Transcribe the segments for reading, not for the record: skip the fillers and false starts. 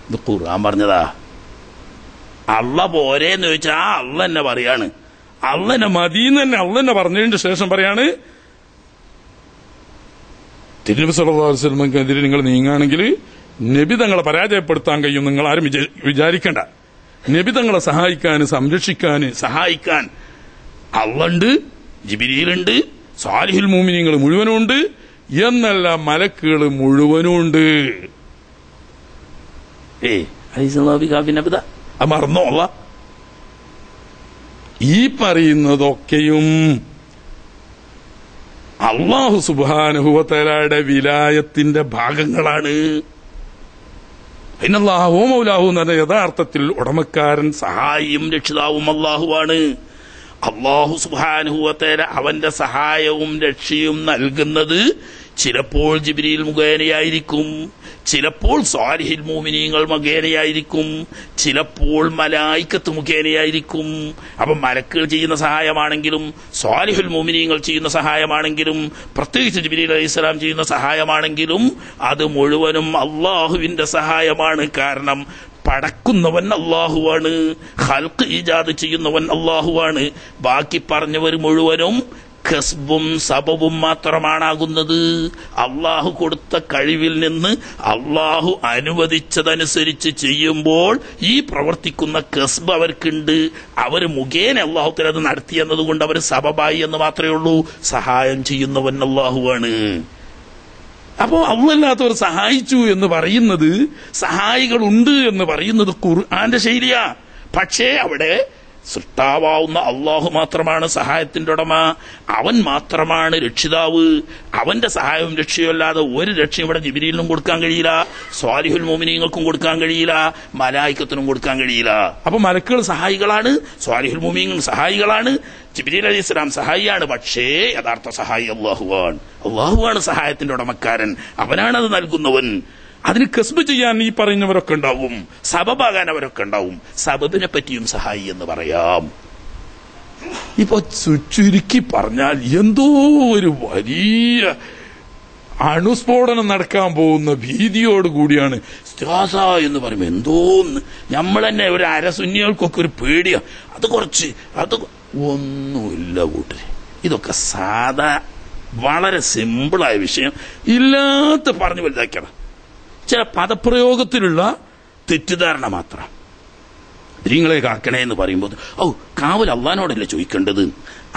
ഇത് ഖുർആൻ പറഞ്ഞതാ. അള്ള പോരേന്ന് ചോദിച്ചാൽ ആ അള്ള തന്നെ പറയാണ്. അള്ളനെ മദീന്ന് തന്നെ അള്ള തന്നെ പറഞ്ഞതിന് ശേഷം പറയാണ്, തിരുനബി സല്ലല്ലാഹു അലൈഹി വസല്ലമക്കെതിരെ നിങ്ങൾ നീങ്ങുകയാണെങ്കിൽ നബി തങ്ങളെ പരാജയപ്പെടുത്താൻ കഴിയും. നിങ്ങൾ ആരും വിചാരിക്കണ്ട. നബി തങ്ങളെ സഹായിക്കാൻ, സംരക്ഷിക്കാൻ, സഹായിക്കാൻ അള്ളണ്ട്, ജിബ്രീലുണ്ട്, സാലിഹുൽ മുഅ്മിനീങ്ങൾ മുഴുവനുണ്ട്, എന്നല്ല മലക്കുകൾ മുഴുവനുണ്ട്. മറന്നോ? ഈ പറയുന്നതൊക്കെയും അല്ലാഹു സുബ്ഹാനഹു വ തആലയുടെ വിലായത്തിന്റെ ഭാഗങ്ങളാണ്. ഇന്നല്ലാഹു മൗലാഹു എന്ന യഥാർത്ഥത്തിൽ ഉടമക്കാരൻ, സഹായിയും രക്ഷിതാവും അല്ലാഹുവാണ്. അല്ലാഹു സുബ്ഹാനഹു വ തആല അവന്റെ സഹായവും രക്ഷയും നൽകുന്നത് ചിലപ്പോൾ ജിബ്രീൽ മുഖേനയായിരിക്കും, ചിലപ്പോൾ സാലിഹുൽ മുഅ്മിനീങ്ങൾ മുഖേനയായിരിക്കും, ചിലപ്പോൾ മലായിക്കത്ത് മുഖേനയായിരിക്കും. അപ്പൊ മലക്കുകൾ ചെയ്യുന്ന സഹായമാണെങ്കിലും സാലിഹുൽ മുഅ്മിനീങ്ങൾ ചെയ്യുന്ന സഹായമാണെങ്കിലും പ്രത്യേകിച്ച് ജിബ്രീൽ അലൈഹിസ്സലാം ചെയ്യുന്ന സഹായമാണെങ്കിലും അത് മുഴുവനും അള്ളാഹുവിന്റെ സഹായമാണ്. കാരണം പടക്കുന്നവൻ അള്ളാഹുവാണ്, ഖൽഖ് ഈജാദ് ചെയ്യുന്നവൻ അള്ളാഹുവാണ്. ബാക്കി പറഞ്ഞവർ മുഴുവനും കസ്ബും സബബും മാത്രമാണാകുന്നത്. അള്ളാഹു കൊടുത്ത കഴിവിൽ നിന്ന് അള്ളാഹു അനുവദിച്ചതനുസരിച്ച് ചെയ്യുമ്പോൾ ഈ പ്രവർത്തിക്കുന്ന കസ്ബ് അവർക്കുണ്ട്. അവർ മുഖേന അള്ളാഹു തആല അത് നടത്തി എന്നതുകൊണ്ട് അവർ സബബായി എന്ന് മാത്രമേ ഉള്ളൂ. സഹായം ചെയ്യുന്നവൻ അള്ളാഹുവാണ്. അപ്പോ അള്ളാഹുവല്ലാത്തവർ സഹായിച്ചു എന്ന് പറയുന്നത്, സഹായികളുണ്ട് എന്ന് പറയുന്നത് ഖുർആന്റെ ശൈലിയാ. പക്ഷേ അവിടെ സൃഷ്ടാവാവുന്ന അള്ളാഹു മാത്രമാണ് സഹായത്തിന്റെ ഉടമ. അവൻ മാത്രമാണ് രക്ഷിതാവ്. അവന്റെ സഹായവും രക്ഷയും അല്ലാതെ ഒരു രക്ഷയും ഇവിടെ ജിബ്രീലിനും കൊടുക്കാൻ കഴിയില്ല, സ്വാലിഹുൽ മുഅ്മിനീങ്ങൾക്കും കൊടുക്കാൻ കഴിയില്ല, മലായിക്കത്തിനും കൊടുക്കാൻ കഴിയില്ല. അപ്പൊ മലക്കുകൾ സഹായികളാണ്, സ്വാലിഹുൽ മുഅ്മിനീങ്ങൾ സഹായികളാണ്, ജിബ്രീൽ അലൈഹിസ്സലാം സഹായിയാണ്. പക്ഷേ യഥാർത്ഥ സഹായി അള്ളാഹുവാണ്. അള്ളാഹുവാണ് സഹായത്തിന്റെ ഉടമക്കാരൻ, അവനാണത് നൽകുന്നവൻ. അതിന് കസ്ബ് ചെയ്യാൻ ഈ പറയുന്നവരൊക്കെ ഉണ്ടാവും, സബബാകാൻ അവരൊക്കെ ഉണ്ടാവും. സബബിനെ പറ്റിയും സഹായി എന്ന് പറയാം. ഇപ്പൊ ചുരുക്കി പറഞ്ഞാൽ എന്തോ ഒരു വലിയ അണുസ്ഫോടനം നടക്കാൻ പോകുന്ന ഭീതിയോടുകൂടിയാണ് ഇസ്തിഗാസ എന്ന് പറയുമ്പോൾ. എന്തോന്ന് നമ്മൾ തന്നെ ഒരു അരസുന്നികൾക്കൊക്കെ ഒരു പേടിയാ. അത് ഒന്നുമില്ല കൂട്ടര്. ഇതൊക്കെ സാധാ വളരെ സിമ്പിളായ വിഷയം, ഇല്ലാത്ത പറഞ്ഞു വലുതാക്കണം. ചില പദപ്രയോഗത്തിലുള്ള തെറ്റിദ്ധാരണ മാത്രം. നിങ്ങളെ കാക്കണേ എന്ന് പറയുമ്പോൾ കാവൽ അള്ളഹാനോടല്ലേ ചോദിക്കേണ്ടത്?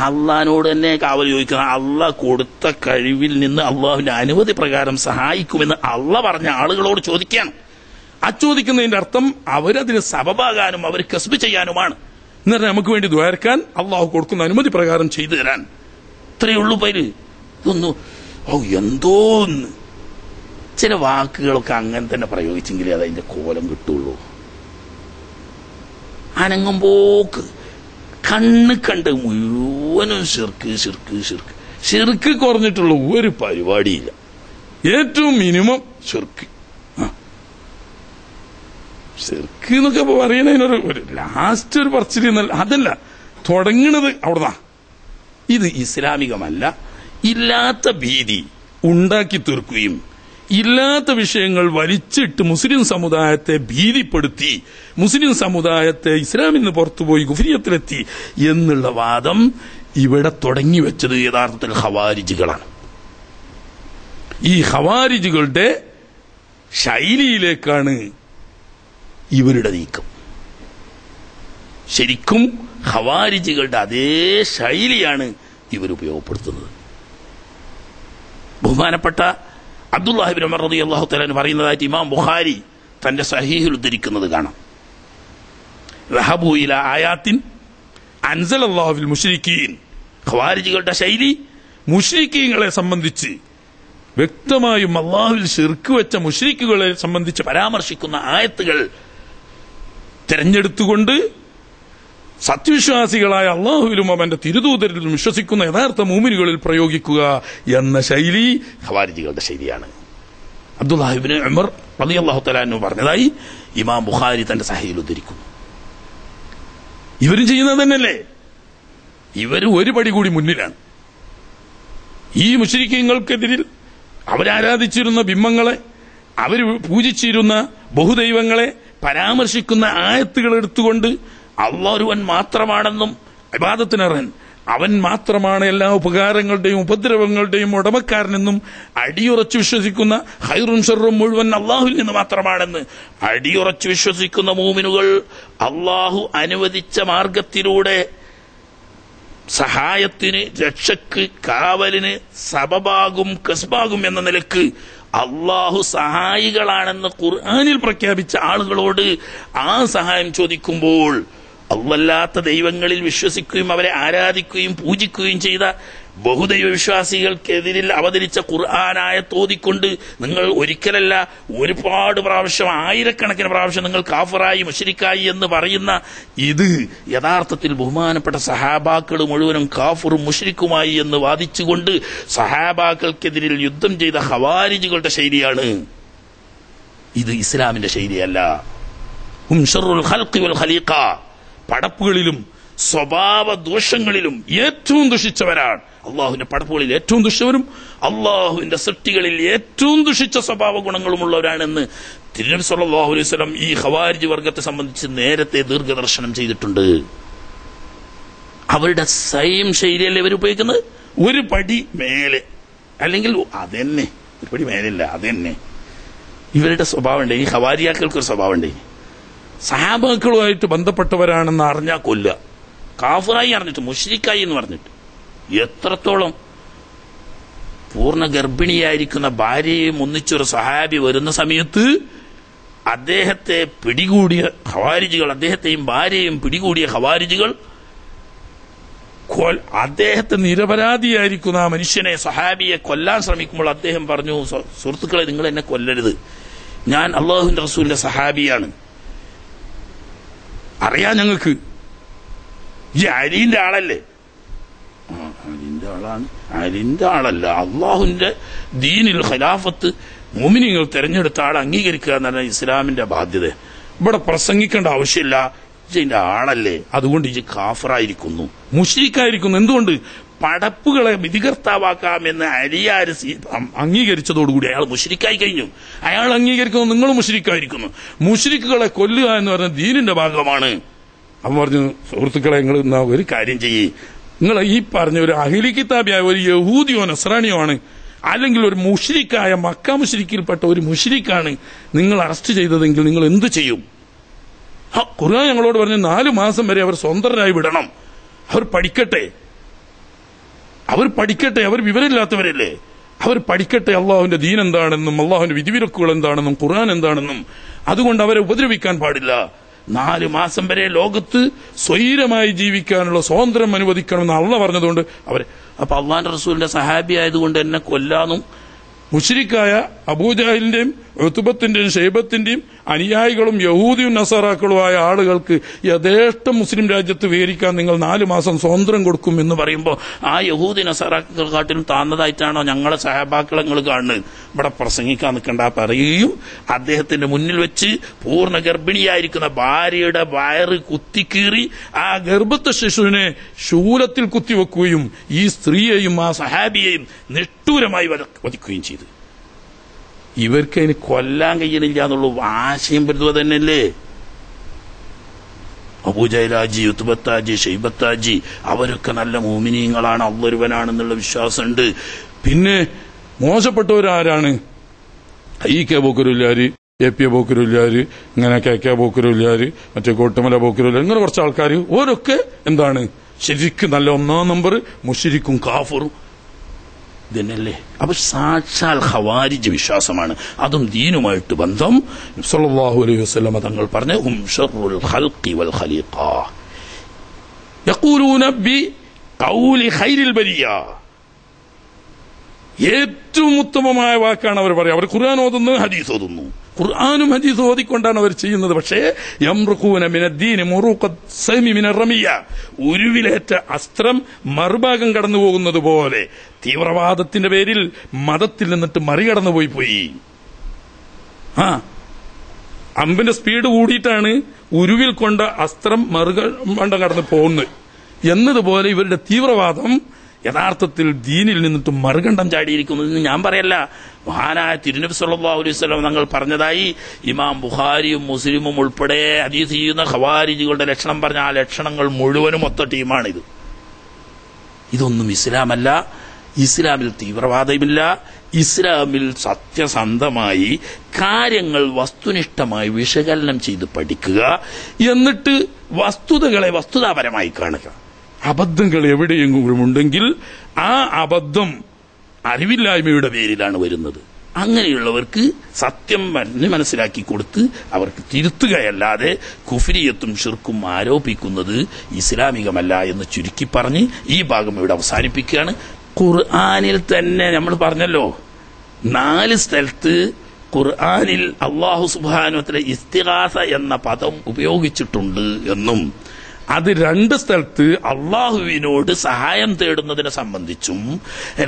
അള്ളഹാനോട് തന്നെ കാവൽ ചോദിക്കണം. അള്ളാഹ് കൊടുത്ത കഴിവിൽ നിന്ന് അള്ളാഹുവിന്റെ അനുമതി പ്രകാരം സഹായിക്കുമെന്ന് അള്ളാഹ് പറഞ്ഞ ആളുകളോട് ചോദിക്കുകയാണ്. ആ ചോദിക്കുന്നതിന്റെ അർത്ഥം അവരതിന് സബബാകാനും അവർ കസ്ബ് ചെയ്യാനുമാണ്. എന്നിട്ട് നമുക്ക് വേണ്ടി ദ്വാരക്കാൻ അള്ളാഹു കൊടുക്കുന്ന അനുമതി പ്രകാരം ചെയ്തു തരാൻ. ഇത്രയേ ഉള്ളൂ പേര്. ഇതൊന്നു എന്തോന്ന് ചില വാക്കുകളൊക്കെ അങ്ങനെ തന്നെ പ്രയോഗിച്ചെങ്കിലേ അതതിന്റെ കോലം കിട്ടുള്ളൂ. അനങ്ങുമ്പോക്ക് കണ്ണ് കണ്ട് മുഴുവനും ശിർക്ക് കുറഞ്ഞിട്ടുള്ള ഒരു പരിപാടിയില്ല. ഏറ്റവും മിനിമം ശിർക്ക് എന്നൊക്കെ പറയുന്നതിനൊരു ലാസ്റ്റ് ഒരു പറച്ചിൽ അതല്ല തുടങ്ങണത് അവിടുന്നാ. ഇത് ഇസ്ലാമികമല്ല. ഇല്ലാത്ത ഭീതി ഉണ്ടാക്കി തീർക്കുകയും ഇല്ലാത്ത വിഷയങ്ങൾ വലിച്ചിട്ട് മുസ്ലിം സമുദായത്തെ ഭീതിപ്പെടുത്തി മുസ്ലിം സമുദായത്തെ ഇസ്ലാമിൽ നിന്ന് പുറത്തുപോയി കുഫ്രിയത്തിലെത്തി എന്നുള്ള വാദം ഇവിടെ തുടങ്ങി വെച്ചത് യഥാർത്ഥത്തിൽ ഖവാരിജികളാണ്. ഈ ഖവാരിജികളുടെ ശൈലിയിലേക്കാണ് ഇവരുടെ നീക്കം. ശരിക്കും ഖവാരിജികളുടെ അതേ ശൈലിയാണ് ഇവർ ഉപയോഗപ്പെടുത്തുന്നത്. ബഹുമാനപ്പെട്ട അബ്ദുല്ലാഹി ഇബ്നു ഉമർ റളിയല്ലാഹു തആല പറയുന്നതായിട്ട് ഇമാം ബുഖാരി തന്റെ സഹീഹിൽ ഉദ്ധരിക്കുന്നത് കാണാം. റഹബു ഇലാ ആയാത്തിൻ അൻസലല്ലാഹു ഫിൽ മുശ്രിക്കീൻ. ഖവാരിജികളുടെ ശൈലി മുശ്രിക്കീങ്ങളെ സംബന്ധിച്ച് വ്യക്തമായും അല്ലാഹുവിൽ ശിർക്ക് വെച്ച മുശ്രിക്കുകളെ സംബന്ധിച്ച് പരാമർശിക്കുന്ന ആയത്തുകൾ തെരഞ്ഞെടുത്തുകൊണ്ട് സത്യവിശ്വാസികളായ അള്ളാഹുവിലും അവന്റെ തിരുദൂതരിലും വിശ്വസിക്കുന്ന യഥാർത്ഥ മുഅ്മിനുകളിൽ പ്രയോഗിക്കുക എന്ന ശൈലി ഖവാരിജികളുടെ ശൈലിയാണ്. അബ്ദുല്ലാഹി ഇബ്നു ഉമർ റളിയല്ലാഹു തആല അൻഹു പറഞ്ഞതായി ഇമാം ബുഖാരി തന്റെ സഹീഹിൽ ഉദ്ധരിക്കുന്നു. ഇവരും ചെയ്യുന്നത് തന്നെയല്ലേ? ഇവർ ഒരു പടി കൂടി മുന്നിലാണ്. ഈ മുശ്രിക്കീങ്ങൾക്കെതിരിൽ അവരാരാധിച്ചിരുന്ന ബിംബങ്ങളെ, അവർ പൂജിച്ചിരുന്ന ബഹുദൈവങ്ങളെ പരാമർശിക്കുന്ന ആയത്തുകൾ എടുത്തുകൊണ്ട് അല്ലാഹു ഒരുവൻ മാത്രമാണെന്നും ഇബാദത്തിനർഹൻ അവൻ മാത്രമാണ് എല്ലാ ഉപകാരങ്ങളുടെയും ഉപദ്രവങ്ങളുടെയും ഉടമക്കാരനെന്നും അടിയുറച്ചു വിശ്വസിക്കുന്ന ഖൈറും ശർറും മുഴുവൻ അള്ളാഹുവിൽ നിന്ന് മാത്രമാണെന്ന് അടിയുറച്ചു വിശ്വസിക്കുന്ന മൂമിനുകൾ അള്ളാഹു അനുവദിച്ച മാർഗത്തിലൂടെ സഹായത്തിന്, രക്ഷക്ക്, കാവലിന് സബബാകും കസ്ബാകും എന്ന നിലക്ക് അള്ളാഹു സഹായികളാണെന്ന് ഖുർആനിൽ പ്രഖ്യാപിച്ച ആളുകളോട് ആ സഹായം ചോദിക്കുമ്പോൾ അല്ലാത്ത ദൈവങ്ങളിൽ വിശ്വസിക്കുകയും അവരെ ആരാധിക്കുകയും പൂജിക്കുകയും ചെയ്ത ബഹുദൈവ വിശ്വാസികൾക്കെതിരിൽ അവതരിച്ച ഖുർആനായ തോതിക്കൊണ്ട് നിങ്ങൾ ഒരിക്കലല്ല ഒരുപാട് പ്രാവശ്യം, ആയിരക്കണക്കിന് പ്രാവശ്യം നിങ്ങൾ കാഫറായി മുശ്രിക്കായി എന്ന് പറയുന്ന ഇത് യഥാർത്ഥത്തിൽ ബഹുമാനപ്പെട്ട സഹാബാക്കൾ മുഴുവനും കാഫറും മുശ്രിക്കുമായി എന്ന് വാദിച്ചുകൊണ്ട് സഹാബാക്കൾക്കെതിരിൽ യുദ്ധം ചെയ്ത ഖവാരിജുകളുടെ ശൈലിയാണ് ഇത്. ഇസ്ലാമിന്റെ ശൈലിയല്ല. ഹും ശർറുൽ ഖൽഖി വൽ ഖലീഖ, പടപ്പുകളിലും സ്വഭാവ ദോഷങ്ങളിലും ഏറ്റവും ദുഷിച്ചവരാണ്. അള്ളാഹുവിന്റെ പടപ്പുകളിൽ ഏറ്റവും ദുഷിച്ചവരും അള്ളാഹുവിന്റെ സൃഷ്ടികളിൽ ഏറ്റവും ദുഷിച്ച സ്വഭാവ ഗുണങ്ങളുമുള്ളവരാണെന്ന് തിരുനബി സല്ലല്ലാഹു അലൈഹി വസല്ലം ഈ ഖവാരിജ് വർഗത്തെ സംബന്ധിച്ച് നേരത്തെ ദീർഘദർശനം ചെയ്തിട്ടുണ്ട്. അവരുടെ സെയിം ശൈലിയല്ലേ ഇവർ ഉപയോഗിക്കുന്നത്? ഒരു പടി മേലെ, അല്ലെങ്കിൽ അതെന്നെ ഒരു പടി മേലല്ല, അതെന്നെ ഇവരുടെ സ്വഭാവം ഉണ്ട്. ഈ ഖവാരിയാക്കൾക്കൊരു സ്വഭാവം ഉണ്ട്. സഹാബാക്കളുമായിട്ട് ബന്ധപ്പെട്ടവരാണെന്ന് അറിഞ്ഞാൽ കൊല്ലുക, കാഫറായി അറിഞ്ഞിട്ട്, മുശ്രിക്കായി എന്ന് പറഞ്ഞിട്ട്. എത്രത്തോളം പൂർണ്ണ ഗർഭിണിയായിരിക്കുന്ന ഭാര്യയെയും ഒന്നിച്ചൊരു സഹാബി വരുന്ന സമയത്ത് അദ്ദേഹത്തെ പിടികൂടിയ ഖവാരിജുകൾ, അദ്ദേഹത്തെയും ഭാര്യയെയും പിടികൂടിയ ഖവാരിജുകൾ അദ്ദേഹത്തെ നിരപരാധിയായിരിക്കുന്ന ആ മനുഷ്യനെ, സഹാബിയെ കൊല്ലാൻ ശ്രമിക്കുമ്പോൾ അദ്ദേഹം പറഞ്ഞു, സുഹൃത്തുക്കളെ, നിങ്ങൾ എന്നെ കൊല്ലരുത്, ഞാൻ അള്ളാഹുവിന്റെ റസൂലിന്റെ സഹാബിയാണ്, അറിയാം ഞങ്ങൾക്ക്, ഈ അലിന്റെ ആളല്ലേ? അലിന്റെ ആളാണ്. അലിന്റെ ആളല്ല, അള്ളാഹുവിന്റെ ദീനിൽ ഖിലാഫത്ത് മുഅ്മിനീങ്ങൾ തെരഞ്ഞെടുത്ത ആളെ അംഗീകരിക്കുക എന്നാണ് ഇസ്ലാമിന്റെ ബാധ്യത. ഇവിടെ പ്രസംഗിക്കേണ്ട ആവശ്യമില്ല, ഇതിന്റെ ആളല്ലേ, അതുകൊണ്ട് ഇത് കാഫറായിരിക്കുന്നു, മുശ്രിക്കായിരിക്കുന്നു. എന്തുകൊണ്ട്? പടപ്പുകളെ വിധികർത്താവാക്കാമെന്ന് അലിയാര് അംഗീകരിച്ചതോടുകൂടി അയാൾ മുശ്രിക്കായി കഴിഞ്ഞു. അയാൾ അംഗീകരിക്കുന്നു, നിങ്ങൾ മുശ്രിക്കായിരിക്കുന്നു. മുശ്രിക്കുകളെ കൊല്ലുക എന്ന് പറഞ്ഞ ദീനിന്റെ ഭാഗമാണ്. അവൻ പറഞ്ഞു, സുഹൃത്തുക്കളെ, നിങ്ങൾ ഒരു കാര്യം ചെയ്യേ, നിങ്ങൾ ഈ പറഞ്ഞ ഒരു അഹ്ലി കിതാബിയായ ഒരു യഹൂദിയോ നസ്രാനിയോ ആണ്, അല്ലെങ്കിൽ ഒരു മുശ്രിക്കായ മക്ക മുശ്രിക്കിൽപ്പെട്ട ഒരു മുശ്രിക്കാണ് നിങ്ങൾ അറസ്റ്റ് ചെയ്തതെങ്കിൽ നിങ്ങൾ എന്ത് ചെയ്യും? ഖുർആൻ ഞങ്ങളോട് പറഞ്ഞു 4 മാസം വരെ അവർ സ്വതന്ത്രരായി വിടണം, അവർ പഠിക്കട്ടെ, അവർ വിവരമില്ലാത്തവരല്ലേ, അവർ പഠിക്കട്ടെ അള്ളാഹുവിന്റെ ദീൻ എന്താണെന്നും അള്ളാഹുവിന്റെ വിധിവിലക്കുകൾ എന്താണെന്നും ഖുർആൻ എന്താണെന്നും. അതുകൊണ്ട് അവരെ ഉപദ്രവിക്കാൻ പാടില്ല. 4 മാസം വരെ ലോകത്ത് സ്വൈരമായി ജീവിക്കാനുള്ള സ്വാതന്ത്ര്യം അനുവദിക്കണമെന്ന് അള്ളാഹ് പറഞ്ഞതുകൊണ്ട് അവരെ, അപ്പൊ അള്ളാഹിന്റെ റസൂലിന്റെ സഹാബി ആയതുകൊണ്ട് എന്നെ കൊല്ലാനും മുശ്രിക്കായ അബൂജഹലിന്റെയും ഉത്ബത്തിന്റെയും ഷൈബത്തിന്റെയും അനുയായികളും യഹൂദിയും നസാറാക്കളുമായ ആളുകൾക്ക് യഥേഷ്ടം മുസ്ലിം രാജ്യത്ത് വിഹരിക്കാൻ നിങ്ങൾ 4 മാസം സ്വാതന്ത്ര്യം കൊടുക്കും എന്ന് പറയുമ്പോൾ ആ യഹൂദി നസാറാക്കൾക്കാട്ടിലും താന്നതായിട്ടാണോ ഞങ്ങളെ സഹാബാക്കളെ നിങ്ങൾ കാണുന്നത്? ഇവിടെ പ്രസംഗിക്കാൻ നിൽക്കണ്ട, പറയുകയും അദ്ദേഹത്തിന്റെ മുന്നിൽ വെച്ച് പൂർണ്ണ ഗർഭിണിയായിരിക്കുന്ന ഭാര്യയുടെ വയറ് കുത്തിക്കീറി ആ ഗർഭത്തെ ശിശുവിനെ ശൂലത്തിൽ കുത്തിവെക്കുകയും ഈ സ്ത്രീയെയും ആ സഹാബിയെയും നിഷ്ഠൂരമായി വധിക്കുകയും ചെയ്തു. ഇവർക്ക് അതിന് കൊല്ലാൻ കഴിയണില്ല എന്നുള്ള ആശയം വരുന്നത് തന്നെയല്ലേ? അബൂജഹലാജി, ഉത്ബത്താജി, ഷൈബത്താജി അവരൊക്കെ നല്ല മോമിനീങ്ങളാണ്, അള്ളൊരുവനാണെന്നുള്ള വിശ്വാസമുണ്ട്. പിന്നെ മോശപ്പെട്ടവരാരാണ്? ഈ കെ ബോക്കരുല്ലാര്, എ പി ബോക്കരുല്ലാര്, ഇങ്ങനെ കെ ബോക്കരുല്ലാര്, മറ്റേ കോട്ടുമല ബോക്കരുല്ലാര്, ഇങ്ങനെ കുറച്ച് ആൾക്കാർ ഓരൊക്കെ എന്താണ് ശരിക്കും നല്ല 1ാം നമ്പർ മുശ്രിക്കും കാഫറും ഇതന്നെയല്ലേ? അപ്പൊ സാക്ഷാൽ ഖവാരിജ് വിശ്വാസമാണ്, അതും ദീനുമായിട്ട് ബന്ധം. സല്ലല്ലാഹു അലൈഹി വസല്ലം തങ്ങൾ പറഞ്ഞ ഹും ശർറുൽ ഖൽഖി വൽ ഖലീഖ യഖൂലൂന ബി ഖൗലി ഖൈരിൽ ബരിയ, ഏറ്റവും ഉത്തമമായ വാക്കാണ് അവർ പറയുക. അവർ ഖുർആൻ ഓതുന്നു, ഹദീസ് ഓതുന്നു, ഖുർആനും ഹദീസ് ഓതിക്കൊണ്ടാണ് അവർ ചെയ്യുന്നത്. പക്ഷേ യംറുഖൂന മിനദ്ദീനി മുറൂഖത്ത് സൈമി മിനർ റമിയ, ഉരുവിലേറ്റ അസ്ത്രം മറുഭാഗം കടന്നു പോകുന്നത് പോലെ തീവ്രവാദത്തിന്റെ പേരിൽ മതത്തിൽ നിന്നിട്ട് മറികടന്നു പോയി. അമ്പിന്റെ സ്പീഡ് കൂടിയിട്ടാണ് ഉരുവിൽ കൊണ്ട അസ്ത്രം മറുകണ്ഠം കടന്ന് പോകുന്നത് എന്നതുപോലെ ഇവരുടെ തീവ്രവാദം യഥാർത്ഥത്തിൽ ദീനിൽ നിന്നിട്ട് മറുകണ്ഠം ചാടിയിരിക്കുന്നതെന്ന് ഞാൻ പറയല്ല. മഹാനായ തിരുനബി സല്ലല്ലാഹു അലൈഹി വസല്ലം തങ്ങൾ പറഞ്ഞതായി ഇമാം ബുഖാരിയും മുസ്ലിമും ഉൾപ്പെടെ ഹദീസ് ചെയ്യുന്ന ഖവാരിജികളുടെ ലക്ഷണം പറഞ്ഞ ആ ലക്ഷണങ്ങൾ മുഴുവനും ഒത്ത ടീമാണിത്. ഇതൊന്നും ഇസ്ലാമല്ല. ഇസ്ലാമിൽ തീവ്രവാദമില്ല. ഇസ്ലാമിൽ സത്യസന്ധമായി കാര്യങ്ങൾ വസ്തുനിഷ്ഠമായി വിശകലനം ചെയ്ത് പഠിക്കുക, എന്നിട്ട് വസ്തുതകളെ വസ്തുതാപരമായി കാണുക. അബദ്ധങ്ങൾ എവിടെയെങ്കിലും ഉണ്ടെങ്കിൽ ആ അബദ്ധം അറിവില്ലായ്മയുടെ പേരിലാണ് വരുന്നത്. അങ്ങനെയുള്ളവർക്ക് സത്യം മനസ്സിലാക്കി കൊടുത്ത് അവർക്ക് തിരുത്തുകയല്ലാതെ കുഫ്രിയത്തും ഷിർക്കും ആരോപിക്കുന്നത് ഇസ്ലാമികമല്ല എന്ന് ചുരുക്കി പറഞ്ഞ് ഈ ഭാഗം ഇവിടെ അവസാനിപ്പിക്കുകയാണ്. ഖുർആനിൽ തന്നെ നമ്മൾ പറഞ്ഞല്ലോ 4 സ്ഥലത്ത് ഖുർആനിൽ അല്ലാഹു സുബ്ഹാനഹു വ തആല ഇസ്തിഗാസ എന്ന പദം ഉപയോഗിച്ചിട്ടുണ്ട് എന്നും അത് 2 സ്ഥലത്ത് അള്ളാഹുവിനോട് സഹായം തേടുന്നതിനെ സംബന്ധിച്ചും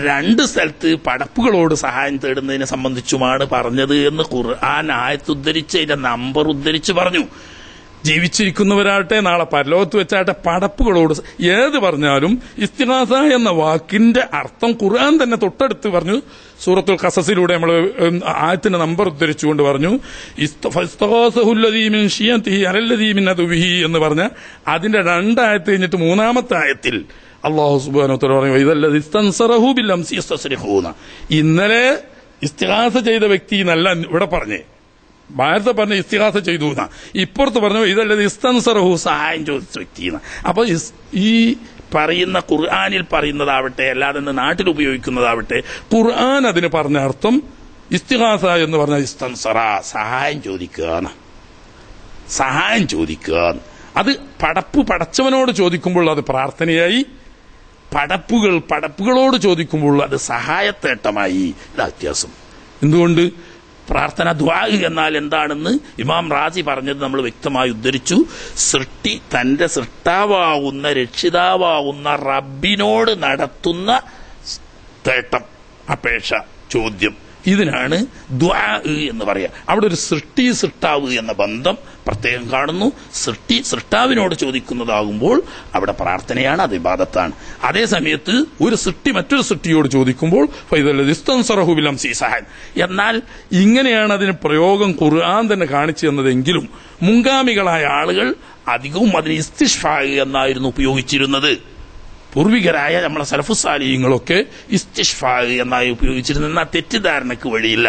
2 സ്ഥലത്ത് പടപ്പുകളോട് സഹായം തേടുന്നതിനെ സംബന്ധിച്ചുമാണ് പറഞ്ഞത് എന്ന് ഖുർആൻ ആയത്തുദ്ധരിച്ച് അതിന്റെ നമ്പർ ഉദ്ധരിച്ച് പറഞ്ഞു. ജീവിച്ചിരിക്കുന്നവരാകട്ടെ നാളെ പരലോകത്ത് വെച്ചാകട്ടെ പടപ്പുകളോട് ഏത് പറഞ്ഞാലും ഇസ്തിഗാസ എന്ന വാക്കിന്റെ അർത്ഥം ഖുർആൻ തന്നെ തൊട്ടടുത്ത് പറഞ്ഞു. സൂറത്തുൽ ഖസസിലൂടെ നമ്മൾ ആയത്തിന്റെ നമ്പർ ഉദ്ധരിച്ചുകൊണ്ട് പറഞ്ഞു എന്ന് പറഞ്ഞ അതിന്റെ 2 ആയത്ത് കഴിഞ്ഞിട്ട് 3-ാമത്തെ ആയത്തിൽ അല്ലാഹു സുബ്ഹാനഹു വ തആല പറഞ്ഞു ഇന്നലെ ഇസ്തിഗാസ ചെയ്ത വ്യക്തി എന്നല്ല ഇവിടെ പറഞ്ഞേ. നേരത്തെ പറഞ്ഞ ഇസ്തിഗാസ ചെയ്തു എന്നാ, ഇപ്പുറത്ത് പറഞ്ഞു ഇതല്ലത് ഇസ്തൻസറഹു സഹായം ചോദിച്ച വ്യക്തി എന്നാ. അപ്പൊ ഈ പറയുന്ന ഖുർആനിൽ പറയുന്നതാവട്ടെ അല്ലാതെ നാട്ടിൽ ഉപയോഗിക്കുന്നതാവട്ടെ ഖുർആൻ അതിന് പറഞ്ഞ അർത്ഥം ഇസ്തിഗാസ എന്ന് പറഞ്ഞ ഇസ്തൻസറ സഹായം ചോദിക്കുക, സഹായം ചോദിക്കുക. അത് പടച്ചവനോട് ചോദിക്കുമ്പോൾ അത് പ്രാർത്ഥനയായി, പടപ്പുകളോട് ചോദിക്കുമ്പോൾ അത് സഹായത്തേട്ടമായി. ഇതാ വ്യത്യാസം. എന്തുകൊണ്ട്? പ്രാർത്ഥന ദുആ എന്നാൽ എന്താണെന്ന് ഇമാം റാസി പറഞ്ഞത് നമ്മൾ വ്യക്തമായി ഉദ്ധരിച്ചു. സൃഷ്ടി തന്റെ സൃഷ്ടാവാകുന്ന രക്ഷിതാവാകുന്ന റബ്ബിനോട് നടത്തുന്ന തേട്ടം, അപേക്ഷ, ചോദ്യം, ഇതിനാണ് ദുആ എന്ന് പറയുക. അവിടെ ഒരു സൃഷ്ടാവ് എന്ന ബന്ധം പ്രത്യേകം കാണുന്നു. സൃഷ്ടാവിനോട് ചോദിക്കുന്നതാകുമ്പോൾ അവിടെ പ്രാർത്ഥനയാണ്, അത് ഇബാദത്താണ്. അതേ സമയത്ത് ഒരു സൃഷ്ടി മറ്റൊരു സൃഷ്ടിയോട് ചോദിക്കുമ്പോൾ എന്നാൽ ഇങ്ങനെയാണ് അതിന് പ്രയോഗം ഖുർആൻ തന്നെ കാണിച്ചു തന്നതെങ്കിലും മുൻഗാമികളായ ആളുകൾ അധികവും അതിന് ഇസ്തിഷ്ഫാ എന്നായിരുന്നു ഉപയോഗിച്ചിരുന്നത്. പൂർവികരായ നമ്മളെ സലഫുസ്സാലിഹീങ്ങളൊക്കെ ഇസ്തിഷ്ഫാ എന്നായി ഉപയോഗിച്ചിരുന്ന തെറ്റിദ്ധാരണക്ക് വഴിയില്ല.